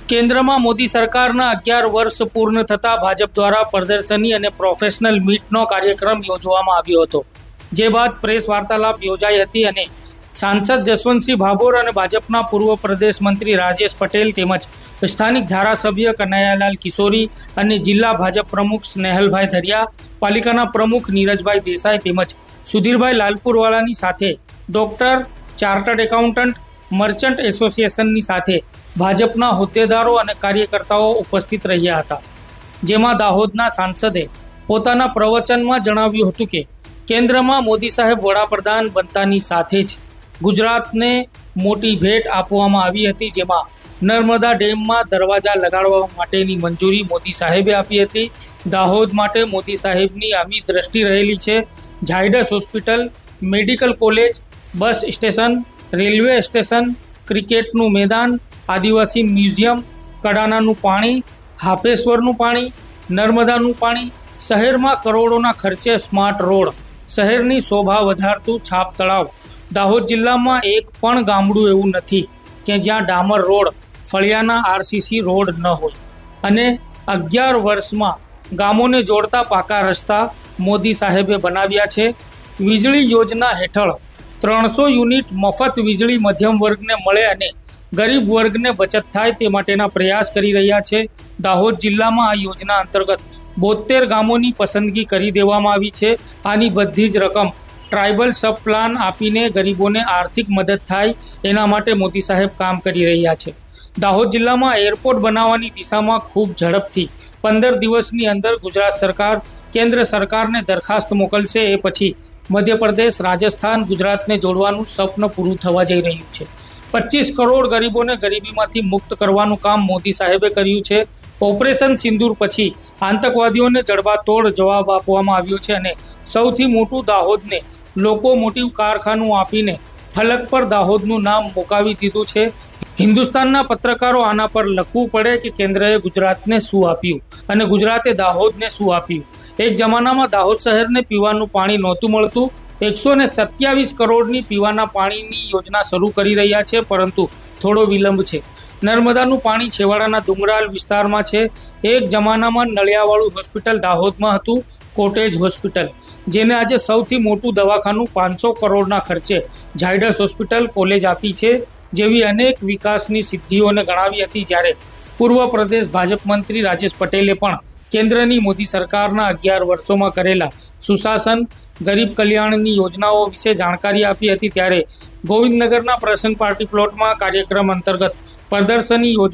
કેન્દ્રમાં મોદી સરકારના 11 વર્ષ પૂર્ણ થતાં ભાજપ દ્વારા પ્રદર્શની અને પ્રોફેશનલ મીટનો કાર્યક્રમ યોજવામાં આવ્યો હતો, જે બાદ પ્રેસ વાર્તાલાપ યોજાઈ હતી અને સાંસદ જસવંતસિંહ ભાભોર અને ભાજપના પૂર્વ પ્રદેશ મંત્રી રાજેશ પટેલ તેમજ સ્થાનિક ધારાસભ્ય કનૈયાલાલ કિશોરી અને જિલ્લા ભાજપ પ્રમુખ સ્નેહલભાઈ ધરિયા, પાલિકાના પ્રમુખ નીરજભાઈ દેસાઈ તેમજ સુધીરભાઈ લાલપુરવાલાની સાથે ડોક્ટર, ચાર્ટર્ડ એકાઉન્ટન્ટ, મર્ચન્ટ એસોસિએશનની સાથે ભાજપના હોદ્દેદારો અને કાર્યકર્તાઓ ઉપસ્થિત રહ્યા હતા, જેમાં દાહોદના સાંસદે પોતાના પ્રવચનમાં જણાવ્યું હતું કે કેન્દ્રમાં મોદી સાહેબ વડાપ્રધાન બનતાની સાથે જ ગુજરાતને મોટી ભેટ આપવામાં આવી હતી, જેમાં નર્મદા ડેમમાં દરવાજા લગાડવા માટેની મંજૂરી મોદી સાહેબે આપી હતી. દાહોદ માટે મોદી સાહેબની આવી દ્રષ્ટિ રહેલી છે. Zydus hospital, medical college, bus station, railway station, ક્રિકેટનું મેદાન, આદિવાસી મ્યુઝિયમ, કડાનાનું પાણી, હાપેશ્વરનું પાણી, નર્મદાનું પાણી, શહેરમાં કરોડોના ખર્ચે સ્માર્ટ રોડ, શહેરની શોભા વધારતું છાપ તળાવ. દાહોદ જિલ્લામાં એક પણ ગામડું એવું નથી કે જ્યાં ડામર રોડ, ફળિયાના આરસીસી રોડ ન હોય અને 11 વર્ષમાં ગામોને જોડતા પાકા રસ્તા મોદી સાહેબે બનાવ્યા છે. વીજળી યોજના હેઠળ 300 યુનિટ મફત વીજળી મધ્યમ વર્ગને મળે અને ગરીબ વર્ગને બચત થાય તે માટેના પ્રયાસ કરી રહ્યા છે. દાહોદ જિલ્લામાં આ યોજના અંતર્ગત 72 ગામોની પસંદગી કરી દેવામાં આવી છે. આની બધી જ રકમ ટ્રાઇબલ સબ પ્લાન આપીને ગરીબોને આર્થિક મદદ થાય એના માટે મોદી સાહેબ કામ કરી રહ્યા છે. દાહોદ જિલ્લામાં એરપોર્ટ બનાવવાની દિશામાં ખૂબ ઝડપથી 15 દિવસની અંદર ગુજરાત સરકાર કેન્દ્ર સરકારને દરખાસ્ત મોકલશે. એ પછી મધ્યપ્રદેશ, રાજસ્થાન, ગુજરાતને જોડવાનું સ્વપ્ન પૂરું થવા જઈ રહ્યું છે. 25 કરોડ ગરીબોને ગરીબીમાંથી મુક્ત કરવાનું કામ મોદી સાહેબે કર્યું છે. ઓપરેશન સિંદૂર પછી આતંકવાદીઓને જડબાતોડ જવાબ આપવામાં આવ્યો છે અને સૌથી મોટું દાહોદને લોકોમોટિવ કારખાનું આપીને ફલક પર દાહોદનું નામ મુકાવી દીધું છે. હિન્દુસ્તાનના પત્રકારો આના પર લખવું પડે કે કેન્દ્રએ ગુજરાતને શું આપ્યું અને ગુજરાતે દાહોદને શું આપ્યું. એક જમાનામાં દાહોદ શહેરને પીવાનું પાણી નહોતું મળતું. 127 કરોડની પીવાના પાણીની યોજના શરૂ કરી રહ્યા છે, પરંતુ થોડો વિલંબ છે. નર્મદાનું પાણી છેવાડાના ડુંગરાળ વિસ્તારમાં છે. એક જમાનામાં નળિયાવાળું હોસ્પિટલ દાહોદમાં હતું, કોટેજ હોસ્પિટલ, જેને આજે સૌથી મોટું દવાખાનું 500 કરોડના ખર્ચે ઝાયડસ હોસ્પિટલ કોલેજ આપી છે, જેવી અનેક વિકાસની સિદ્ધિઓને ગણાવી હતી. જ્યારે પૂર્વ પ્રદેશ ભાજપ મંત્રી રાજેશ પટેલે પણ કેન્દ્રની મોદી સરકારના 11 વર્ષોમાં કરેલા સુશાસન, ગરીબ કલ્યાણની યોજનાઓ વિશે જાણકારી આપી હતી. ત્યારે ગોવિંદનગરના પ્રસંગ પાર્ટી પ્લોટમાં કાર્યક્રમ અંતર્ગત પ્રદર્શની યોજવા